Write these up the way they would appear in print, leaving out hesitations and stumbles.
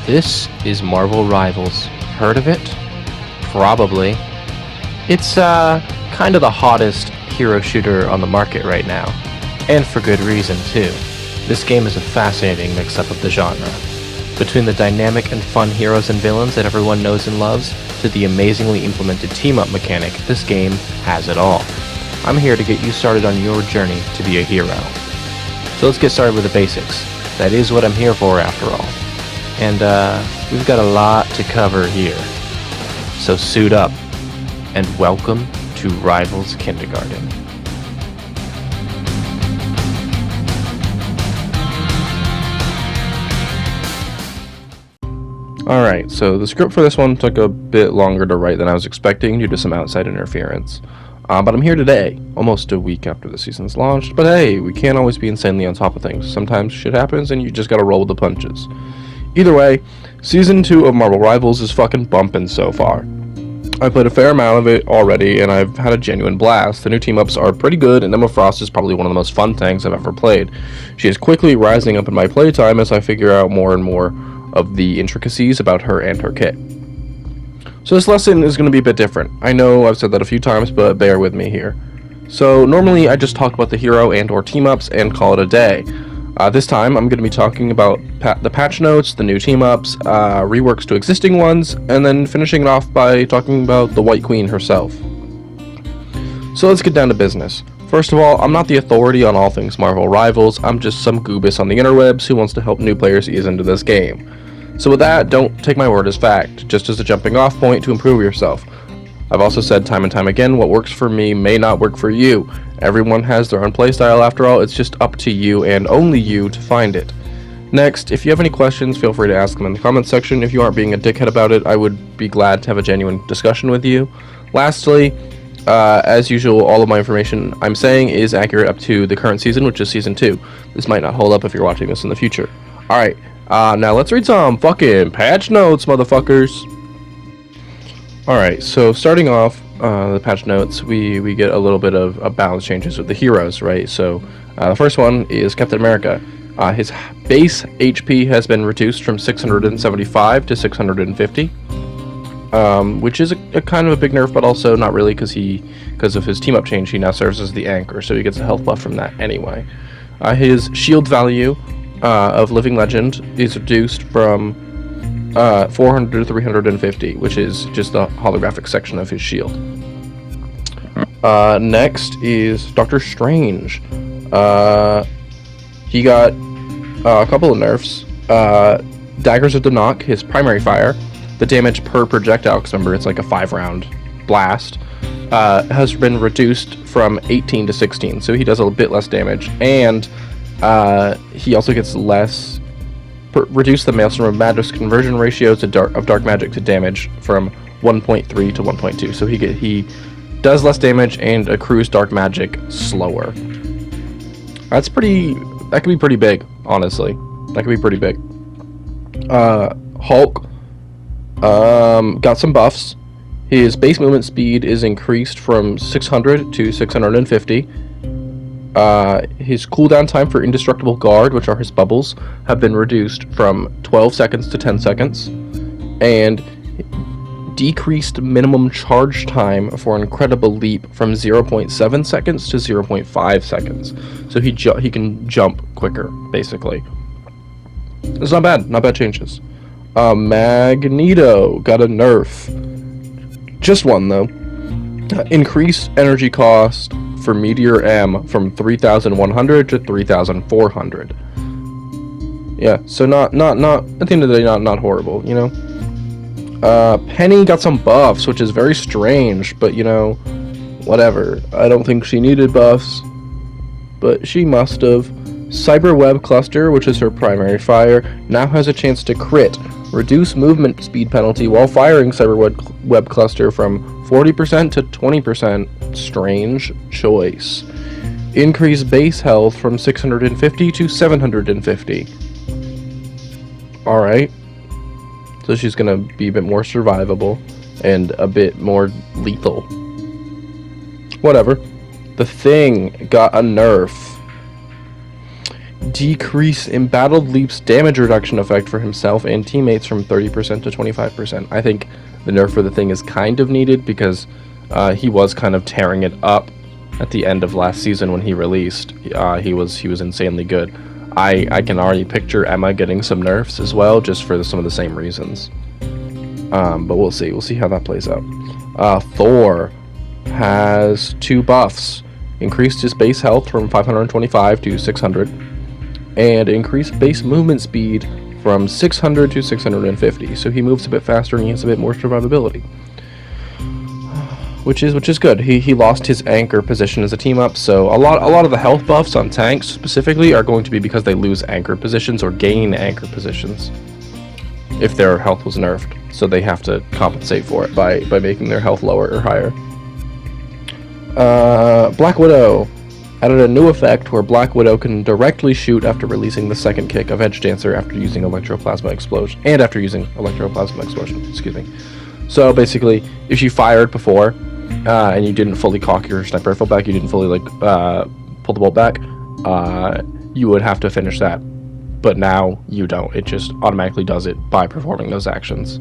This is Marvel Rivals. Heard of it? Probably. It's kind of the hottest hero shooter on the market right now. And for good reason, too. This game is a fascinating mix-up of the genre. Between the dynamic and fun heroes and villains that everyone knows and loves, to the amazingly implemented team-up mechanic, this game has it all. I'm here to get you started on your journey to be a hero. So let's get started with the basics. That is what I'm here for, after all. And we've got a lot to cover here. So suit up, and welcome to Rivals Kindergarten. Alright, so the script for this one took a bit longer to write than I was expecting due to some outside interference. But I'm here today, almost a week after the season's launched, but hey, we can't always be insanely on top of things. Sometimes shit happens and you just gotta roll with the punches. Either way, Season 2 of Marvel Rivals is fucking bumpin' so far. I've played a fair amount of it already, and I've had a genuine blast. The new team-ups are pretty good, and Emma Frost is probably one of the most fun tanks I've ever played. She is quickly rising up in my playtime as I figure out more and more of the intricacies about her and her kit. So this lesson is going to be a bit different. I know I've said that a few times, but bear with me here. So normally I just talk about the hero and or team-ups and call it a day. This time I'm going to be talking about the patch notes, the new team-ups, reworks to existing ones, and then finishing it off by talking about the White Queen herself. So let's get down to business. First of all, I'm not the authority on all things Marvel Rivals, I'm just some goobus on the interwebs who wants to help new players ease into this game. So with that, don't take my word as fact, just as a jumping off point to improve yourself. I've also said time and time again, what works for me may not work for you. Everyone has their own playstyle after all, it's just up to you and only you to find it. Next, if you have any questions, feel free to ask them in the comments section. If you aren't being a dickhead about it, I would be glad to have a genuine discussion with you. Lastly, as usual, all of my information I'm saying is accurate up to the current season, which is Season 2. This might not hold up if you're watching this in the future. Alright, now let's read some fucking patch notes, motherfuckers. Alright, so starting off the patch notes, we get a little bit of balance changes with the heroes, right? So the first one is Captain America. His base HP has been reduced from 675 to 650, which is a kind of a big nerf, but also not really because of his team-up change, he now serves as the anchor, so he gets a health buff from that anyway. His shield value of Living Legend is reduced from 400 to 350, which is just the holographic section of his shield. Next is Doctor Strange. He got a couple of nerfs. Daggers of Danok, his primary fire, the damage per projectile, because remember it's like a 5-round blast, has been reduced from 18 to 16, so he does a bit less damage, and he also gets reduce the Maelstrom of Madness conversion ratio of dark magic to damage from 1.3 to 1.2. So he does less damage and accrues dark magic slower. That could be pretty big, honestly. That could be pretty big. Hulk got some buffs. His base movement speed is increased from 600 to 650. His cooldown time for Indestructible Guard, which are his bubbles, have been reduced from 12 seconds to 10 seconds, and decreased minimum charge time for Incredible Leap from 0.7 seconds to 0.5 seconds. So he can jump quicker, basically. It's not bad changes. Magneto got a nerf. Just one, though. Increased energy cost for Meteor M from 3,100 to 3,400. Yeah, so not at the end of the day, not horrible, you know. Penny got some buffs, which is very strange, but you know, whatever. I don't think she needed buffs, but she must have. Cyber Web Cluster, which is her primary fire, now has a chance to crit, reduce movement speed penalty while firing Cyber Web Cluster from 40% to 20%. Strange choice. Increase base health from 650 to 750. Alright. So she's gonna be a bit more survivable and a bit more lethal. Whatever. The Thing got a nerf. Decrease embattled leap's damage reduction effect for himself and teammates from 30% to 25%. I think the nerf for the thing is kind of needed because he was kind of tearing it up at the end of last season when he released. He was insanely good. I can already picture Emma getting some nerfs as well, just for some of the same reasons. But we'll see. We'll see how that plays out. Thor has 2 buffs. Increased his base health from 525 to 600. And increased base movement speed from 600 to 650. So he moves a bit faster and he has a bit more survivability. Which is good. He lost his anchor position as a team up, so a lot of the health buffs on tanks specifically are going to be because they lose anchor positions or gain anchor positions if their health was nerfed. So they have to compensate for it by making their health lower or higher. Black Widow added a new effect where Black Widow can directly shoot after releasing the second kick of Edge Dancer after using Electroplasma Explosion. Excuse me. So basically, if you fired before and you didn't fully cock your sniper rifle back, you didn't fully pull the bolt back, you would have to finish that. But now you don't. It just automatically does it by performing those actions,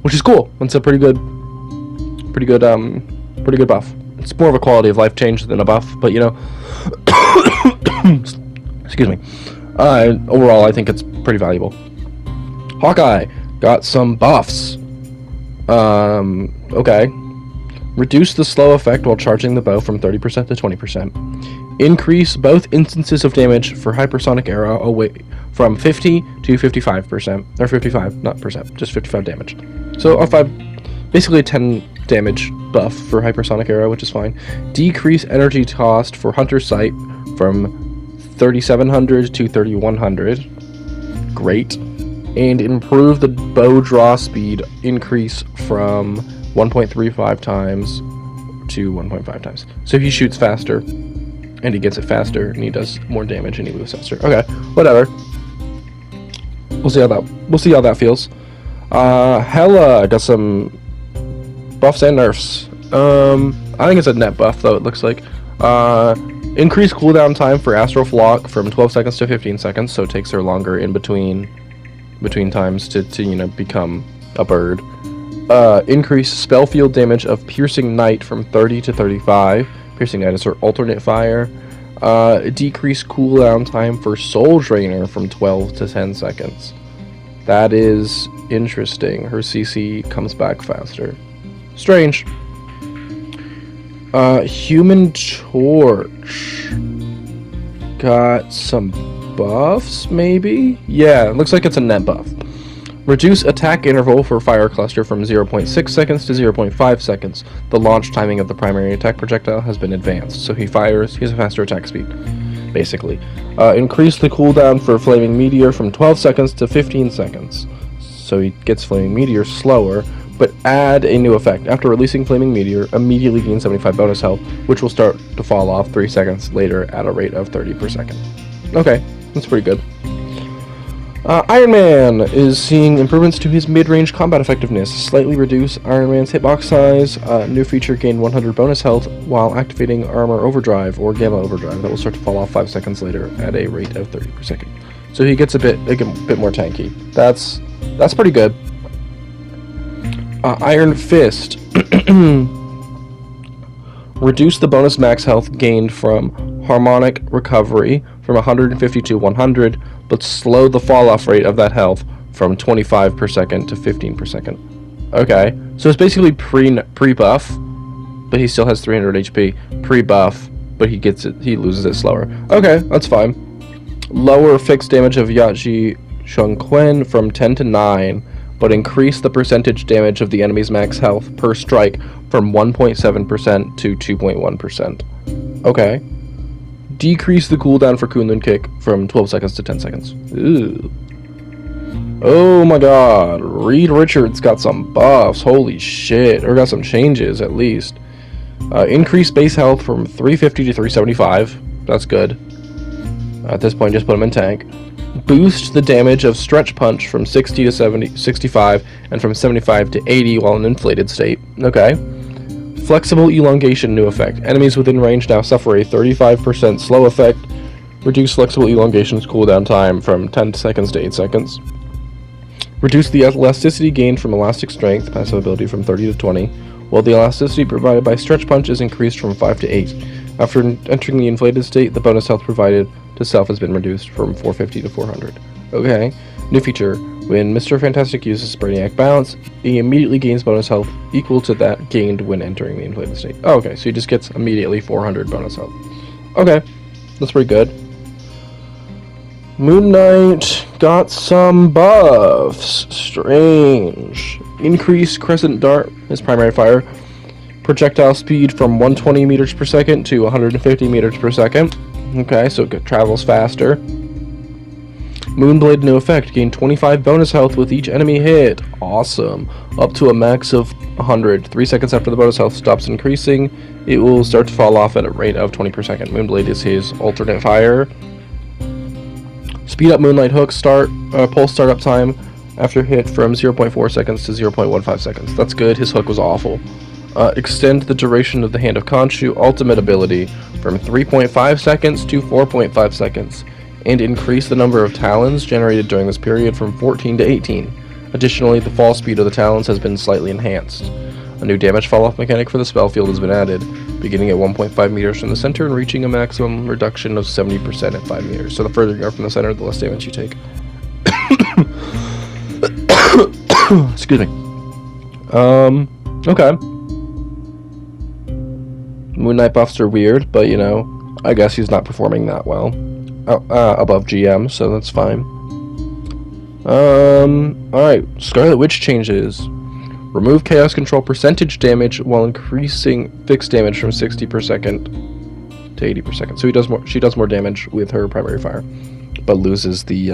which is cool. It's a pretty good buff. It's more of a quality of life change than a buff, but you know, excuse me. Overall, I think it's pretty valuable. Hawkeye got some buffs. Okay. Reduce the slow effect while charging the bow from 30% to 20%. Increase both instances of damage for hypersonic arrow away from 50 to 55%. Or 55, not percent, just 55 damage. So basically a 10 damage buff for hypersonic arrow, which is fine. Decrease energy cost for hunter sight from 3700 to 3100. Great. And improve the bow draw speed increase from 1.35 times to 1.5 times. So he shoots faster, and he gets it faster, and he does more damage, and he moves faster. Okay, whatever. We'll see how that feels. Hela got some buffs and nerfs. I think it's a net buff, though, it looks like. Increased cooldown time for Astral Flock from 12 seconds to 15 seconds, so it takes her longer in between times to become a bird. Increase spell field damage of Piercing Knight from 30 to 35. Piercing Knight is her alternate fire. Decrease cooldown time for Soul Drainer from 12 to 10 seconds. That is interesting. Her CC comes back faster. Strange. Human Torch got some buffs, maybe? Yeah, it looks like it's a net buff. Reduce attack interval for Fire Cluster from 0.6 seconds to 0.5 seconds. The launch timing of the primary attack projectile has been advanced, so he has a faster attack speed, basically. Increase the cooldown for Flaming Meteor from 12 seconds to 15 seconds. So he gets Flaming Meteor slower, but add a new effect. After releasing Flaming Meteor, immediately gain 75 bonus health, which will start to fall off 3 seconds later at a rate of 30 per second. Okay, that's pretty good. Iron Man is seeing improvements to his mid-range combat effectiveness. Slightly reduce Iron Man's hitbox size. New feature, gain 100 bonus health while activating Armor Overdrive or Gamma Overdrive. That will start to fall off 5 seconds later at a rate of 30 per second. So he gets a bit more tanky. That's pretty good. Iron Fist. Reduce the bonus max health gained from Harmonic Recovery from 150 to 100, but slow the fall-off rate of that health from 25 per second to 15 per second. Okay, so it's basically pre-buff, but he still has 300 HP. Pre-buff, but he loses it slower. Okay, that's fine. Lower fixed damage of Yachi Shunquen from 10 to 9, but increase the percentage damage of the enemy's max health per strike from 1.7% to 2.1%. Okay. Decrease the cooldown for Kunlun Kick from 12 seconds to 10 seconds. Ooh. Oh my god. Reed Richards got some buffs. Holy shit. Or got some changes, at least. Increase base health from 350 to 375. That's good. At this point, just put him in tank. Boost the damage of Stretch Punch from 60 to 65 and from 75 to 80 while in inflated state. Okay. Flexible Elongation new effect. Enemies within range now suffer a 35% slow effect Reduce flexible elongation's cooldown time from 10 seconds to 8 seconds. Reduce the elasticity gained from elastic strength, passive ability, from 30 to 20, while the elasticity provided by stretch punch is increased from 5 to 8. After entering the inflated state, the bonus health provided to self has been reduced from 450 to 400. Okay. New feature. When Mr. Fantastic uses Brainiac Balance, he immediately gains bonus health equal to that gained when entering the inflated state. Oh, okay, so he just gets immediately 400 bonus health. Okay, that's pretty good. Moon Knight got some buffs. Strange. Increase Crescent Dart, his primary fire. Projectile speed from 120 meters per second to 150 meters per second. Okay, so it travels faster. Moonblade new effect. Gain 25 bonus health with each enemy hit. Awesome. Up to a max of 100. 3 seconds after the bonus health stops increasing, it will start to fall off at a rate of 20 per second. Moonblade is his alternate fire. Speed up Moonlight Hook pulse startup time after hit from 0.4 seconds to 0.15 seconds. That's good. His hook was awful. Extend the duration of the Hand of Khonshu ultimate ability from 3.5 seconds to 4.5 seconds, and increase the number of talons generated during this period from 14 to 18. Additionally, the fall speed of the talons has been slightly enhanced. A new damage fall-off mechanic for the spell field has been added, beginning at 1.5 meters from the center and reaching a maximum reduction of 70% at 5 meters. So the further you are from the center, the less damage you take. Excuse me. Okay. Moon Knight buffs are weird, but, you know, I guess he's not performing that well. Above GM, so that's fine. Alright, Scarlet Witch changes. Remove Chaos Control percentage damage while increasing fixed damage from 60 per second to 80 per second. So she does more damage with her primary fire, but loses the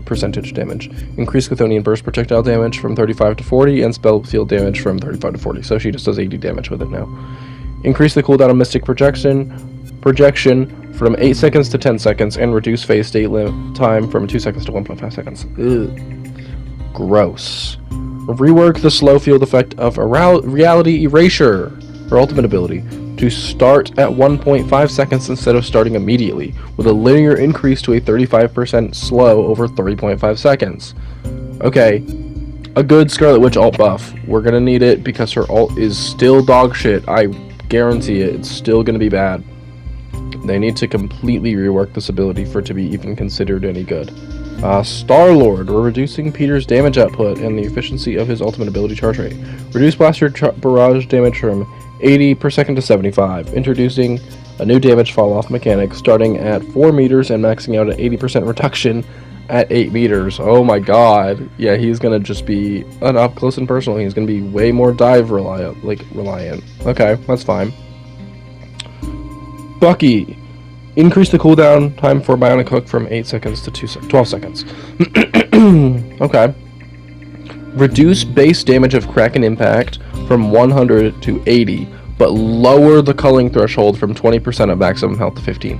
percentage damage. Increase Chthonian Burst projectile damage from 35 to 40, and spell field damage from 35 to 40. So she just does 80 damage with it now. Increase the cooldown of Mystic Projection from 8 seconds to 10 seconds, and reduce phase state time from 2 seconds to 1.5 seconds. Ugh. Gross. Rework the slow field effect of Reality Erasure, her ultimate ability, to start at 1.5 seconds instead of starting immediately, with a linear increase to a 35% slow over 3.5 seconds. Okay, a good Scarlet Witch alt buff. We're gonna need it because her alt is still dog shit. I guarantee it. It's still gonna be bad. They need to completely rework this ability for it to be even considered any good. Star-Lord. We're reducing Peter's damage output and the efficiency of his ultimate ability charge rate. Reduce blaster barrage damage from 80 per second to 75. Introducing a new damage fall-off mechanic starting at 4 meters and maxing out at 80% reduction at 8 meters. Oh my god. Yeah, he's gonna just be up close and personal. He's gonna be way more dive reliant. Okay, that's fine. Bucky. Increase the cooldown time for Bionic Hook from 8 seconds to 12 seconds. Okay. Reduce base damage of Kraken Impact from 100 to 80, but lower the culling threshold from 20% of maximum health to 15.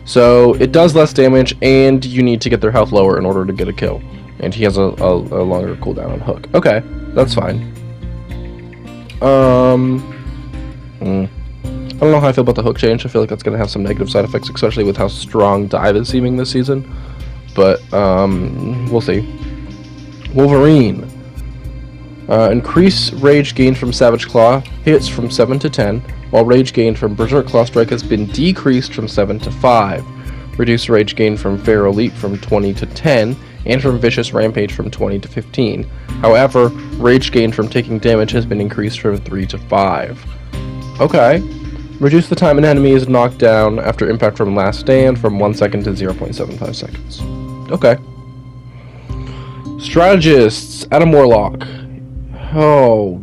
So it does less damage, and you need to get their health lower in order to get a kill. And he has a longer cooldown on Hook. Okay, that's fine. I don't know how I feel about the Hook change. I feel like that's going to have some negative side effects, especially with how strong Dive is seeming this season. But, we'll see. Wolverine. Increase rage gained from Savage Claw hits from 7 to 10, while rage gained from Berserk Claw Strike has been decreased from 7 to 5. Reduce rage gained from Pharaoh Leap from 20 to 10, and from Vicious Rampage from 20 to 15. However, rage gained from taking damage has been increased from 3 to 5. Okay. Reduce the time an enemy is knocked down after impact from Last Stand from 1 second to 0.75 seconds. Okay. Strategists. Adam Warlock. Oh.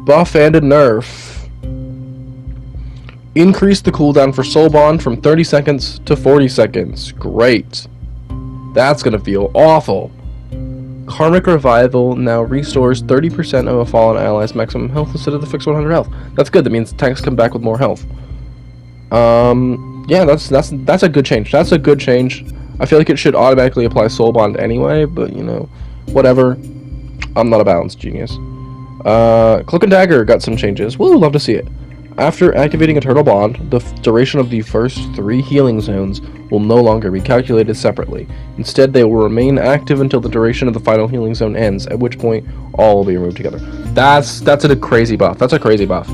Buff and a nerf. Increase the cooldown for Soul Bond from 30 seconds to 40 seconds. Great. That's gonna feel awful. Karmic Revival now restores 30% of a fallen ally's maximum health instead of the fixed 100 health. That's good. That means tanks come back with more health. Yeah, that's a good change. That's a good change. I feel like it should automatically apply Soul Bond anyway, but you know, whatever. I'm not a balanced genius. Cloak and Dagger got some changes. Woo, love to see it. After activating Eternal Bond, the duration of the first 3 healing zones will no longer be calculated separately. Instead, they will remain active until the duration of the final healing zone ends, at which point all will be removed together. That's a crazy buff. That's a crazy buff.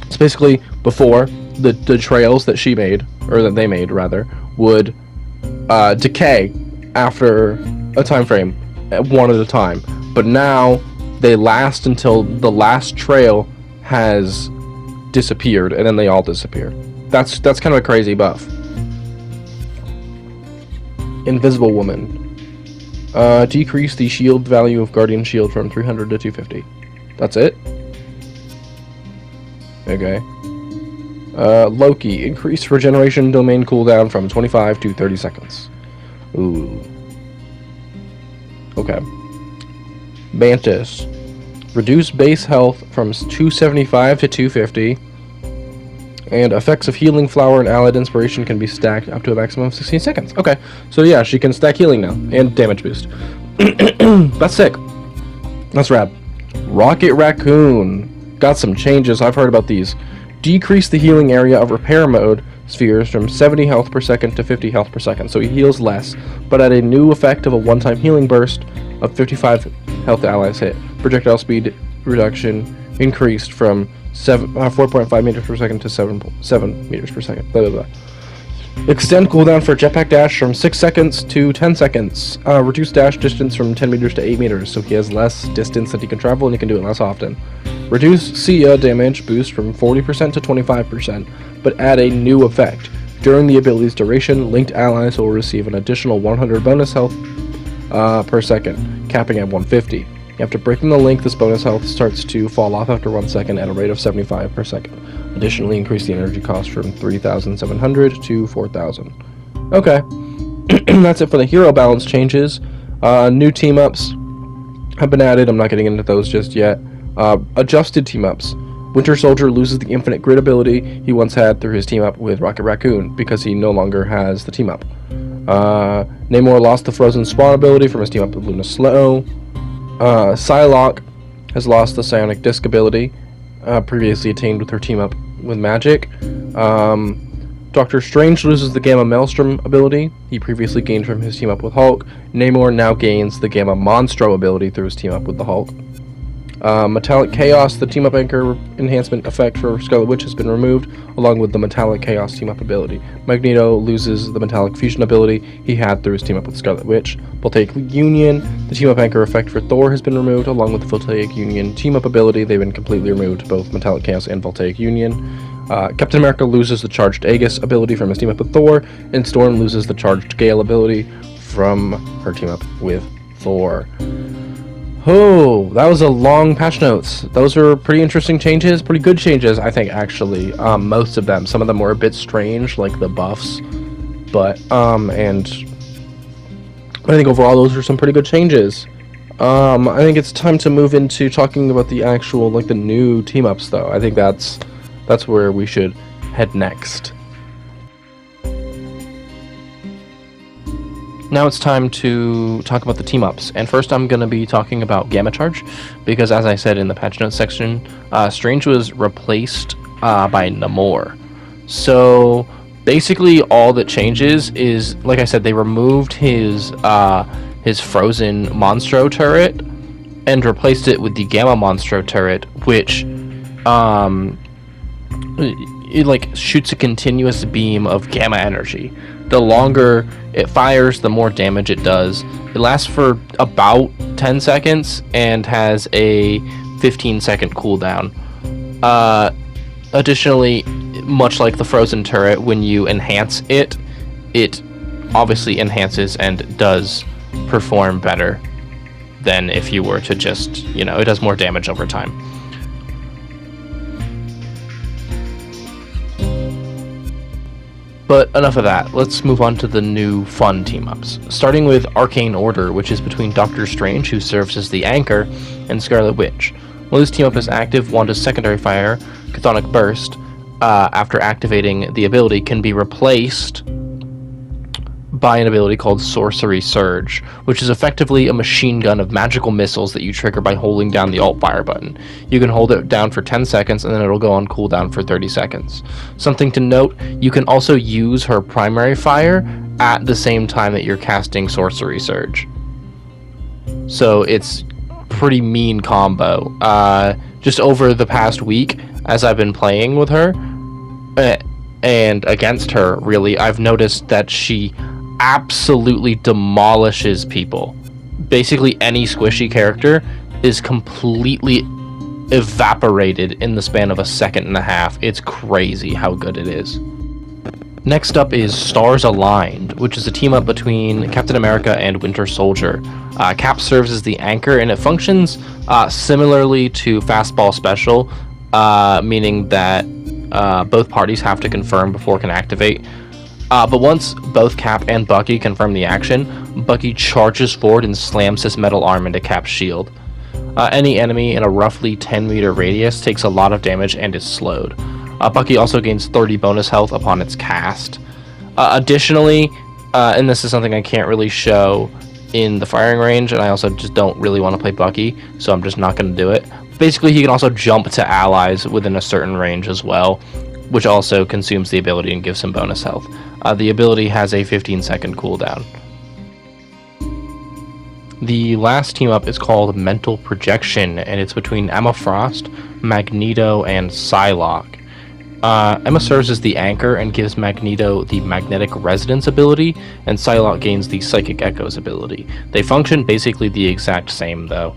It's basically before the trails that she made, or that they made rather, would decay after a time frame, one at a time. But now they last until the last trail has disappeared, and then they all disappear. That's kind of a crazy buff. Invisible Woman. Decrease the shield value of Guardian Shield from 300 to 250. That's it? Okay. Loki. Increase regeneration domain cooldown from 25 to 30 seconds. Ooh. Okay. Mantis. Reduce base health from 275 to 250. And effects of Healing Flower and Allied Inspiration can be stacked up to a maximum of 16 seconds. Okay. So yeah, she can stack healing now. And damage boost. That's sick. That's rad. Rocket Raccoon. Got some changes. I've heard about these. Decrease the healing area of repair mode spheres from 70 health per second to 50 health per second, so he heals less, but at a new effect of a one-time healing burst of 55 health allies hit. Projectile speed reduction increased from 4.5 meters per second to 7 meters per second. Blah, blah, blah. Extend cooldown for jetpack dash from 6 seconds to 10 seconds. Reduce dash distance from 10 meters to 8 meters, so he has less distance that he can travel and he can do it less often. Reduce Sia damage boost from 40% to 25%, but add a new effect. During the ability's duration, linked allies will receive an additional 100 bonus health per second, capping at 150. After breaking the link, this bonus health starts to fall off after 1 second at a rate of 75 per second. Additionally, increase the energy cost from 3,700 to 4,000. Okay. That's it for the hero balance changes. New team-ups have been added. I'm not getting into those just yet. Adjusted team-ups. Winter Soldier loses the infinite grid ability he once had through his team-up with Rocket Raccoon because he no longer has the team-up. Namor lost the Frozen Spawn ability from his team-up with Luna Snow. Psylocke has lost the Psionic Disc ability, previously attained with her team-up with Magic. Doctor Strange loses the Gamma Maelstrom ability he previously gained from his team-up with Hulk. Namor now gains the Gamma Monstro ability through his team-up with the Hulk. Metallic Chaos, the team-up anchor enhancement effect for Scarlet Witch, has been removed, along with the Metallic Chaos team-up ability. Magneto loses the Metallic Fusion ability he had through his team-up with Scarlet Witch. Voltaic Union, the team-up anchor effect for Thor, has been removed, along with the Voltaic Union team-up ability. They've been completely removed, both Metallic Chaos and Voltaic Union. Captain America loses the Charged Aegis ability from his team-up with Thor, and Storm loses the Charged Gale ability from her team-up with Thor. Oh, that was a long patch notes. Those are pretty interesting changes, pretty good changes, I think, actually. Most of them. Some of them were a bit strange, like the buffs. But, and I think overall those are some pretty good changes. I think it's time to move into talking about the actual, like, the new team-ups, though. I think that's where we should head next. Now it's time to talk about the team-ups, and first I'm going to be talking about Gamma Charge, because as I said in the patch notes section, Strange was replaced by Namor. So basically all that changes is, like I said, they removed his Frozen Monstro turret and replaced it with the Gamma Monstro turret, which it like shoots a continuous beam of gamma energy. The longer it fires, the more damage it does. It lasts for about 10 seconds and has a 15-second cooldown. Additionally, much like the Frozen turret, when you enhance it, it obviously enhances and does perform better than if you were to just, it does more damage over time. But enough of that, let's move on to the new fun team-ups. Starting with Arcane Order, which is between Doctor Strange, who serves as the anchor, and Scarlet Witch. While this team-up is active, Wanda's secondary fire, Chthonic Burst, after activating the ability, can be replaced by an ability called Sorcery Surge, which is effectively a machine gun of magical missiles that you trigger by holding down the Alt Fire button. You can hold it down for 10 seconds and then it'll go on cooldown for 30 seconds. Something to note, you can also use her primary fire at the same time that you're casting Sorcery Surge. So it's pretty mean combo. Just over the past week, as I've been playing with her, and against her, really, I've noticed that she absolutely demolishes people. Basically, any squishy character is completely evaporated in the span of a second and a half. It's crazy how good it is. Next up is Stars Aligned, which is a team-up between Captain America and Winter Soldier. Cap serves as the anchor, and it functions similarly to Fastball Special, meaning that both parties have to confirm before it can activate. But once both Cap and Bucky confirm the action, Bucky charges forward and slams his metal arm into Cap's shield. Any enemy in a roughly 10-meter radius takes a lot of damage and is slowed. Bucky also gains 30 bonus health upon its cast. Additionally, and this is something I can't really show in the firing range, and I also just don't really want to play Bucky, so I'm just not going to do it. Basically, he can also jump to allies within a certain range as well, which also consumes the ability and gives him bonus health. The ability has a 15-second cooldown. The last team up is called Mental Projection, and it's between Emma Frost, Magneto, and Psylocke. Emma serves as the anchor and gives Magneto the Magnetic Resonance ability, and Psylocke gains the Psychic Echoes ability. They function basically the exact same, though.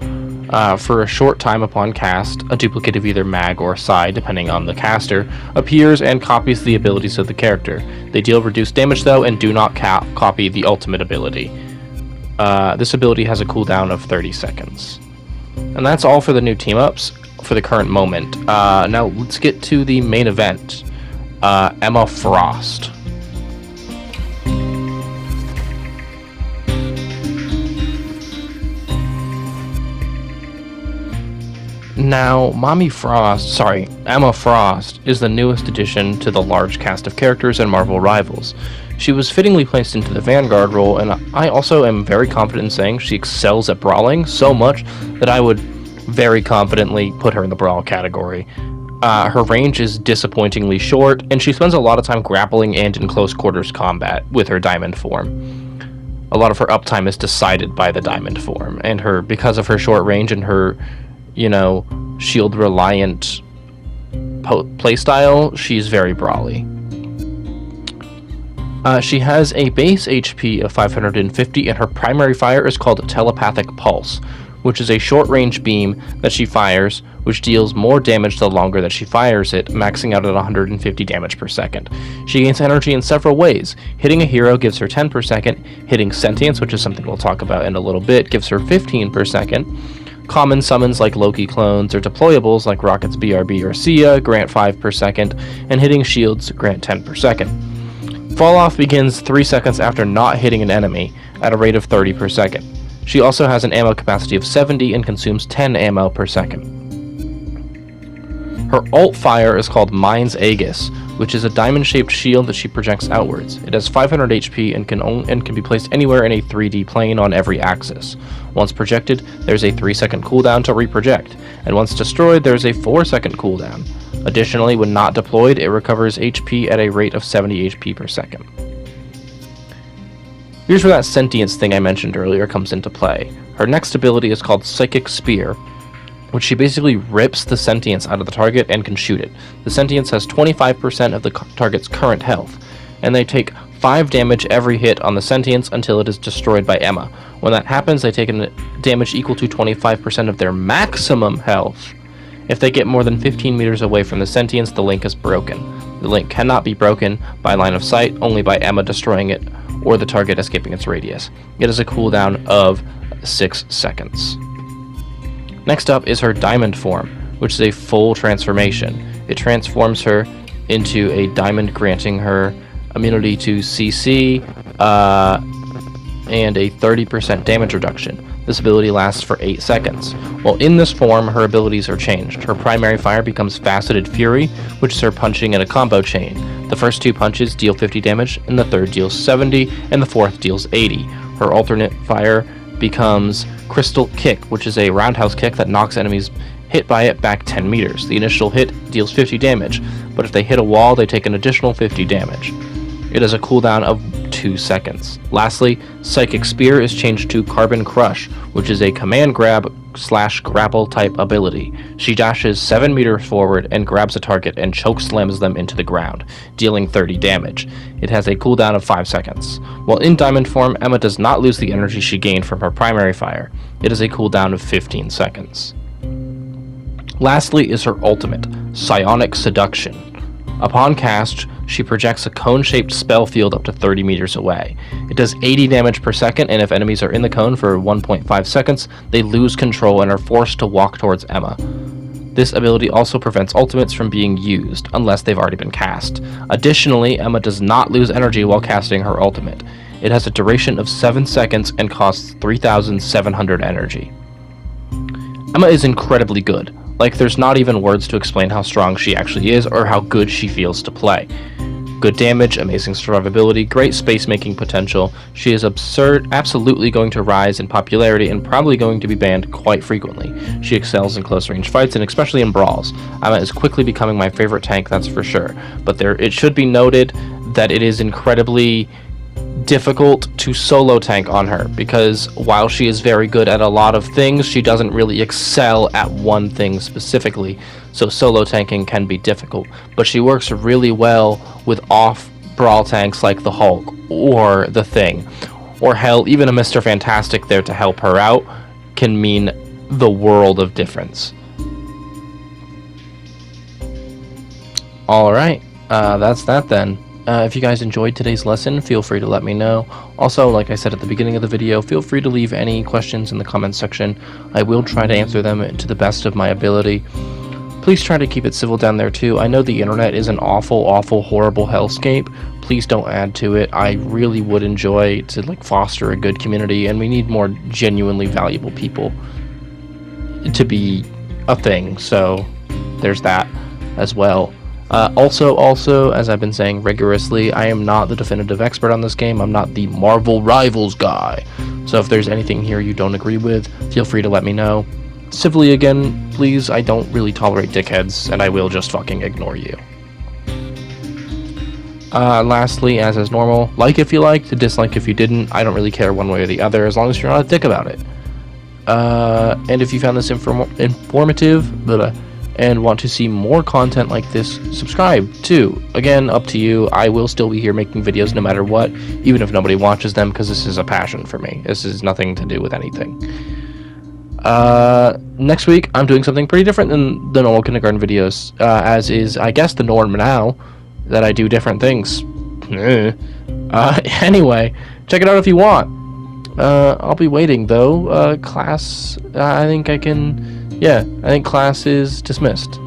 For a short time upon cast, a duplicate of either Mag or Psy, depending on the caster, appears and copies the abilities of the character. They deal reduced damage, though, and do not copy the ultimate ability. This ability has a cooldown of 30 seconds. And that's all for the new team-ups for the current moment. Now let's get to the main event. Emma Frost. Now, Emma Frost is the newest addition to the large cast of characters in Marvel Rivals. She was fittingly placed into the Vanguard role, and I also am very confident in saying she excels at brawling so much that I would very confidently put her in the brawl category. Her range is disappointingly short, and she spends a lot of time grappling and in close quarters combat with her diamond form. A lot of her uptime is decided by the diamond form, and because of her short range and her, shield reliant playstyle, she's very brawly. She has a base HP of 550, and her primary fire is called Telepathic Pulse, which is a short-range beam that she fires, which deals more damage the longer that she fires it, maxing out at 150 damage per second. She gains energy in several ways. Hitting a hero gives her 10 per second, hitting sentience, which is something we'll talk about in a little bit, gives her 15 per second. Common summons like Loki clones or deployables like Rocket's BRB or Sia grant 5 per second, and hitting shields grant 10 per second. Fall-off begins 3 seconds after not hitting an enemy, at a rate of 30 per second. She also has an ammo capacity of 70 and consumes 10 ammo per second. Her alt fire is called Mind's Aegis, which is a diamond-shaped shield that she projects outwards. It has 500 HP and can be placed anywhere in a 3D plane on every axis. Once projected, there's a 3-second cooldown to reproject, and once destroyed, there's a 4-second cooldown. Additionally, when not deployed, it recovers HP at a rate of 70 HP per second. Here's where that sentience thing I mentioned earlier comes into play. Her next ability is called Psychic Spear, which she basically rips the sentience out of the target and can shoot it. The sentience has 25% of the target's current health, and they take 5 damage every hit on the sentience until it is destroyed by Emma. When that happens, they take damage equal to 25% of their maximum health. If they get more than 15 meters away from the sentience, the link is broken. The link cannot be broken by line of sight, only by Emma destroying it or the target escaping its radius. It has a cooldown of 6 seconds. Next up is her diamond form, which is a full transformation. It transforms her into a diamond, granting her immunity to CC, and a 30% damage reduction. This ability lasts for 8 seconds. While in this form, her abilities are changed. Her primary fire becomes Faceted Fury, which is her punching in a combo chain. The first 2 punches deal 50 damage, and the third deals 70, and the fourth deals 80. Her alternate fire becomes Crystal Kick, which is a roundhouse kick that knocks enemies hit by it back 10 meters. The initial hit deals 50 damage, but if they hit a wall, they take an additional 50 damage. It has a cooldown of 2 seconds. Lastly, Psychic Spear is changed to Carbon Crush, which is a command grab / grapple type ability. She dashes 7 meters forward and grabs a target and choke slams them into the ground, dealing 30 damage. It has a cooldown of 5 seconds. While in diamond form, Emma does not lose the energy she gained from her primary fire. It has a cooldown of 15 seconds. Lastly is her ultimate, Psionic Seduction. Upon cast, she projects a cone-shaped spell field up to 30 meters away. It does 80 damage per second, and if enemies are in the cone for 1.5 seconds, they lose control and are forced to walk towards Emma. This ability also prevents ultimates from being used, unless they've already been cast. Additionally, Emma does not lose energy while casting her ultimate. It has a duration of 7 seconds and costs 3,700 energy. Emma is incredibly good. Like, there's not even words to explain how strong she actually is or how good she feels to play. Good damage, amazing survivability, great space-making potential. She is absolutely going to rise in popularity and probably going to be banned quite frequently. She excels in close-range fights and especially in brawls. Emma is quickly becoming my favorite tank, that's for sure. But it should be noted that it is incredibly difficult to solo tank on her, because while she is very good at a lot of things, she doesn't really excel at one thing specifically, so solo tanking can be difficult. But she works really well with off brawl tanks like the Hulk or the Thing, or hell, even a Mr. Fantastic there to help her out can mean the world of difference. Alright, that's that then. If you guys enjoyed today's lesson, feel free to let me know. Also, like I said at the beginning of the video, feel free to leave any questions in the comments section. I will try to answer them to the best of my ability. Please try to keep it civil down there too. I know the internet is an awful, horrible hellscape. Please don't add to it. I really would enjoy to foster a good community, and we need more genuinely valuable people to be a thing. So there's that as well. Also, as I've been saying rigorously, I am not the definitive expert on this game. I'm not the Marvel Rivals guy. So if there's anything here you don't agree with, feel free to let me know. Civilly again, please. I don't really tolerate dickheads, and I will just fucking ignore you. Lastly, as is normal, like if you liked, dislike if you didn't. I don't really care one way or the other, as long as you're not a dick about it. And if you found this informative, and want to see more content like this, subscribe too. Again, up to you. I will still be here making videos no matter what, even if nobody watches them, because this is a passion for me. This is nothing to do with anything. Next week, I'm doing something pretty different than the normal kindergarten videos, as is, I guess, the norm now, that I do different things. Anyway, check it out if you want. I'll be waiting, though. Class, I think class is dismissed.